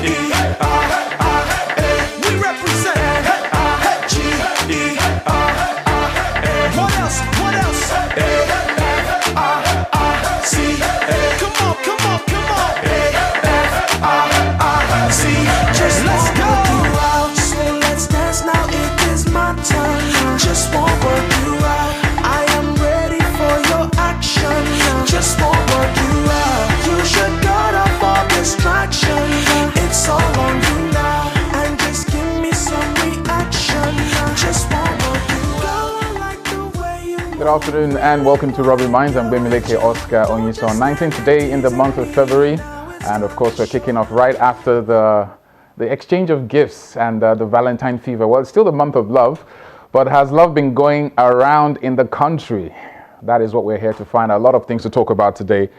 We represent G-E-R-R-A. What else? What else? A-F-R-I-C. Come on, come on, come on. A-F-R-I-C. Just let's go. So let's dance now. It is my turn. Just won't work you out. I am ready for your action. Just won't work you out. You should cut off all distraction. It's all on you now. And just give me some reaction. Just won't work you out. I like the way you move. Good afternoon and welcome to Rubbin Minds. I'm Bemileke Oscar Onyison. 19 today in the month of February, and of course we're kicking off right after the exchange of gifts and the Valentine fever. Well, it's still the month of love, but has love been going around in the country? That is what we're here to find. A lot of things to talk about today.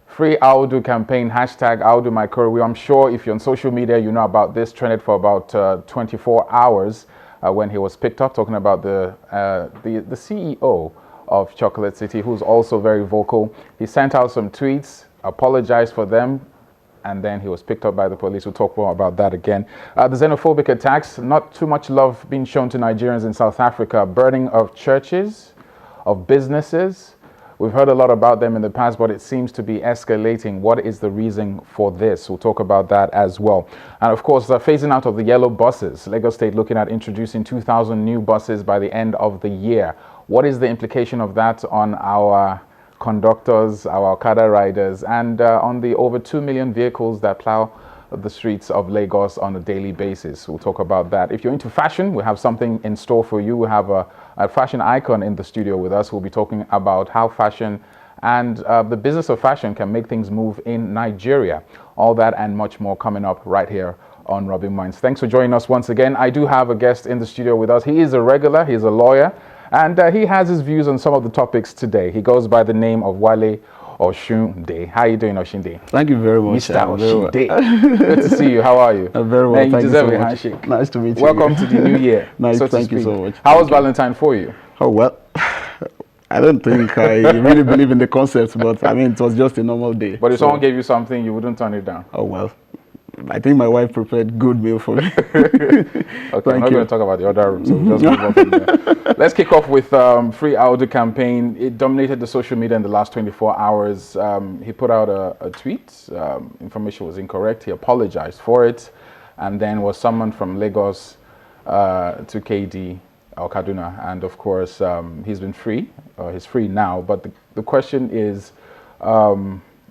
Free Audu campaign, hashtag Audu my career. I'm sure if you're on social media, you know about this. Trended for about 24 hours when he was picked up, talking about the CEO of Chocolate City, who's also very vocal. He sent out some tweets, apologized for them, and then he was picked up by the police. We'll talk more about that again. The xenophobic attacks, not too much love being shown to Nigerians in South Africa. Burning of churches, of businesses. We've heard a lot about them in the past, but it seems to be escalating. What is the reason for this? We'll talk about that as well. And of course, phasing out of the yellow buses. Lagos State looking at introducing 2,000 new buses by the end of the year. What is the implication of that on our conductors, our Okada riders, and on the over 2 million vehicles that plow the streets of Lagos on a daily basis? We'll talk about that. If you're into fashion, we have something in store for you. We have a fashion icon in the studio with us. We'll be talking about how fashion and the business of fashion can make things move in Nigeria. All that and much more coming up right here on Rubbin Minds. Thanks for joining us once again. I do have a guest in the studio with us. He is a regular, he's a lawyer, and he has his views on some of the topics today. He goes by the name of Wale Oshunde. How are you doing, Oshunde? Thank you very much. Mr. Oshunde. Good to see you. How are you? Very well. Thank you deserve a handshake. Nice to meet you. Welcome to the new year. Nice. Thank you so much. How was Valentine for you? Oh, well, I don't think I really believe in the concept, but I mean, it was just a normal day. But if someone gave you something, you wouldn't turn it down? Oh, well, I think my wife prepared good meal for me. Okay, I'm not going to talk about the other room, so we'll just move on from there. Let's kick off with Free Audu campaign. It dominated the social media in the last 24 hours. He put out a tweet. Information was incorrect. He apologized for it, and then was summoned from Lagos to KD or Kaduna. And of course, he's been free. He's free now. But the question is,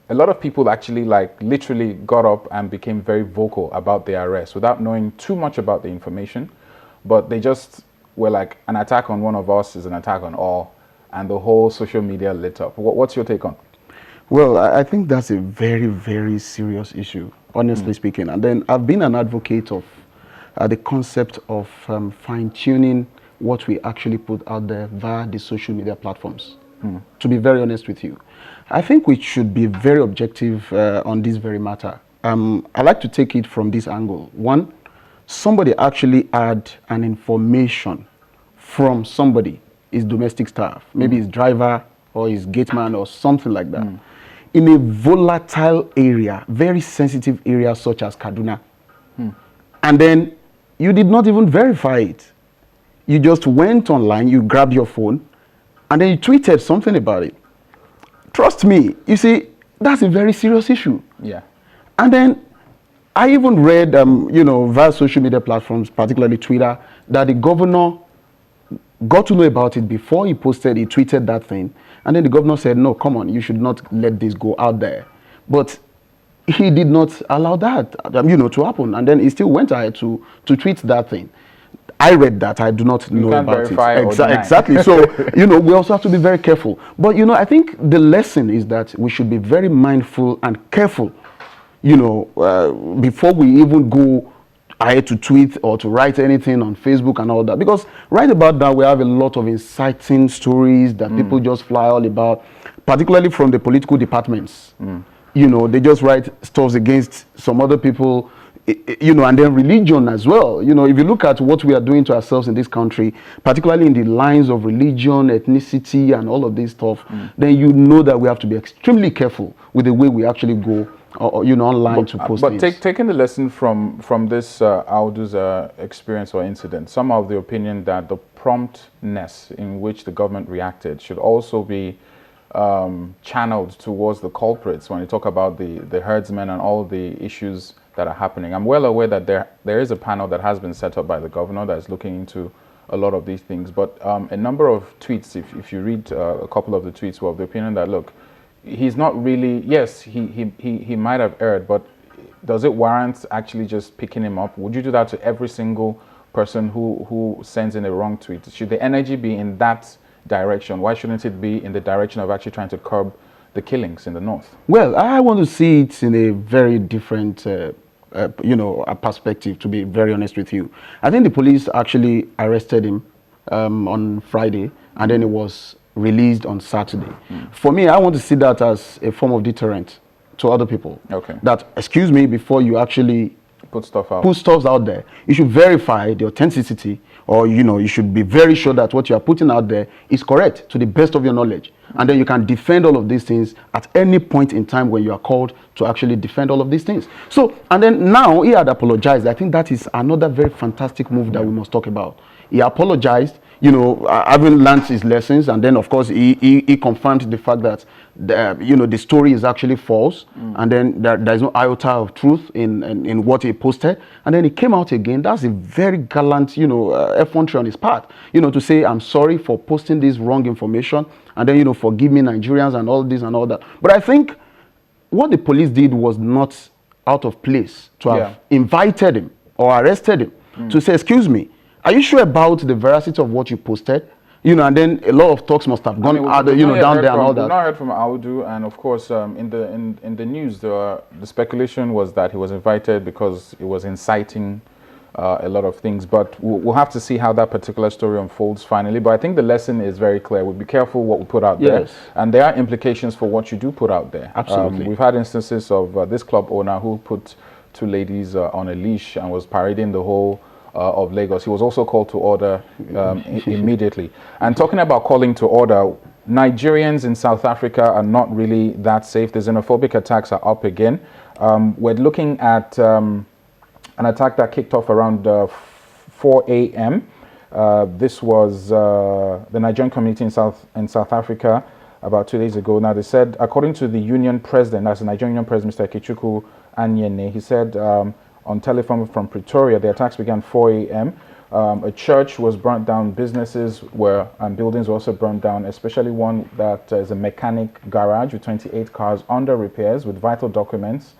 a lot of people actually literally got up and became very vocal about their arrest without knowing too much about the information, but they just were like, an attack on one of us is an attack on all, and the whole social media lit up. What's your take on? Well, I think that's a very, very serious issue, honestly speaking. And then I've been an advocate of the concept of fine-tuning what we actually put out there via the social media platforms, to be very honest with you. I think we should be very objective on this very matter. I like to take it from this angle. One, somebody actually had an information from somebody, his domestic staff, maybe his driver or his gateman or something like that, in a volatile area, very sensitive area such as Kaduna. And then you did not even verify it. You just went online, you grabbed your phone, and then you tweeted something about it. Trust me, you see, that's a very serious issue. Yeah. And then I even read, via social media platforms, particularly Twitter, that the governor got to know about it before he tweeted that thing. And then the governor said, no, come on, you should not let this go out there. But he did not allow that, to happen. And then he still went ahead to tweet that thing. I read that. I do not know about it. Exactly. So, we also have to be very careful. But, I think the lesson is that we should be very mindful and careful, before we even go ahead to tweet or to write anything on Facebook and all that. Because right about now, we have a lot of inciting stories that people just fly all about, particularly from the political departments. They just write stuff against some other people, and then religion as well. If you look at what we are doing to ourselves in this country, particularly in the lines of religion, ethnicity, and all of this stuff, then that we have to be extremely careful with the way we actually go or online to post But things. taking the lesson from this Audu's experience or incident, some of the opinion that the promptness in which the government reacted should also be channeled towards the culprits when you talk about the herdsmen and all the issues that are happening. I'm well aware that there is a panel that has been set up by the governor that is looking into a lot of these things. But a number of tweets, if you read a couple of the tweets, were of the opinion that, look, he's not really, yes, he might have erred, but does it warrant actually just picking him up? Would you do that to every single person who sends in a wrong tweet? Should the energy be in that direction? Why shouldn't it be in the direction of actually trying to curb the killings in the north? Well, I want to see it in a very different, a perspective, to be very honest with you. I think the police actually arrested him on Friday, and then he was released on Saturday. For me, I want to see that as a form of deterrent to other people. Okay. That, excuse me, before you actually Put stuff out. put stuff out there, you should verify the authenticity, or you should be very sure that what you are putting out there is correct to the best of your knowledge, and then you can defend all of these things at any point in time when you are called to actually defend all of these things. So, and then now he had apologized. I think that is another very fantastic move that we must talk about. He apologized, having learned his lessons, and then of course he confirmed the fact that the story is actually false, and then there is no iota of truth in what he posted, and then he came out again. That's a very gallant effrontery on his part, to say, I'm sorry for posting this wrong information, and then forgive me, Nigerians, and all this and all that. But I think what the police did was not out of place to have invited him or arrested him to say, excuse me, are you sure about the veracity of what you posted? And then a lot of talks must have gone down there and all that. We've not heard from Audu, and of course, in the news, the speculation was that he was invited because he was inciting a lot of things. But we'll have to see how that particular story unfolds finally. But I think the lesson is very clear. We'll be careful what we put out there, and there are implications for what you do put out there. Absolutely. We've had instances of this club owner who put two ladies on a leash and was parading the whole of Lagos. He was also called to order immediately. And talking about calling to order, Nigerians in South Africa are not really that safe. The xenophobic attacks are up again. We're looking at an attack that kicked off around 4 a.m. This was the Nigerian community in South Africa about 2 days ago. Now, they said, according to the union president, that's the Nigerian union president, Mr. Kichuku Anyene, he said on telephone from Pretoria, the attacks began 4 a.m. A church was burnt down, businesses and buildings were also burnt down, especially one that is a mechanic garage with 28 cars under repairs with vital documents